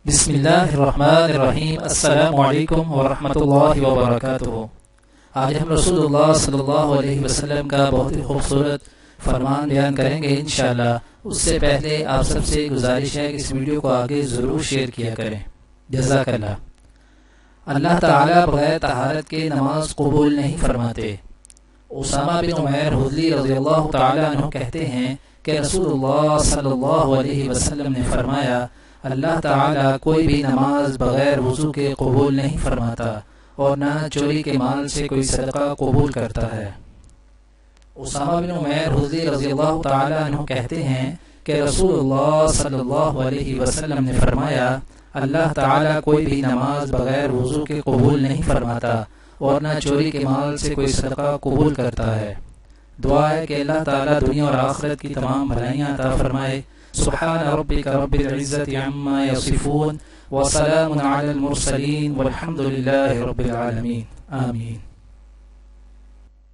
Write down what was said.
بسم اللہ الرحمن الرحیم۔ السلام علیکم ورحمۃ اللہ وبرکاتہ۔ آج ہم رسول اللہ صلی اللہ علیہ وسلم کا بہت ہی خوبصورت فرمان بیان کریں گے انشاءاللہ۔ اس سے پہلے آپ سب سے گزارش ہے کہ اس ویڈیو کو آگے ضرور شیئر کیا کریں۔ جزاک اللہ۔ اللہ تعالیٰ بغیر طہارت کے نماز قبول نہیں فرماتے۔ اسامہ بن عمیر حضلی رضی اللہ تعالیٰ عنہ کہتے ہیں کہ رسول اللہ صلی اللہ علیہ وسلم نے فرمایا، اللہ تعالیٰ کوئی بھی نماز بغیر وضو کے قبول نہیں فرماتا اور نہ چوری کے مال سے کوئی صدقہ قبول کرتا ہے۔ اسامہ بن عمیر حضلی رضی اللہ تعالیٰ عنہ کہتے ہیں کہ رسول اللہ صلی اللہ علیہ وسلم نے فرمایا، اللہ تعالیٰ کوئی بھی نماز بغیر وضو کے قبول نہیں فرماتا اور نہ چوری کے مال سے کوئی صدقہ قبول کرتا ہے۔ دعا ہے کہ اللہ تعالیٰ دنیا اور آخرت کی تمام بھلائیاں عطا فرمائے۔ سبحان ربک رب العزت عما یصفون وسلام علی المرسلین والحمد للہ رب العالمین۔ آمین۔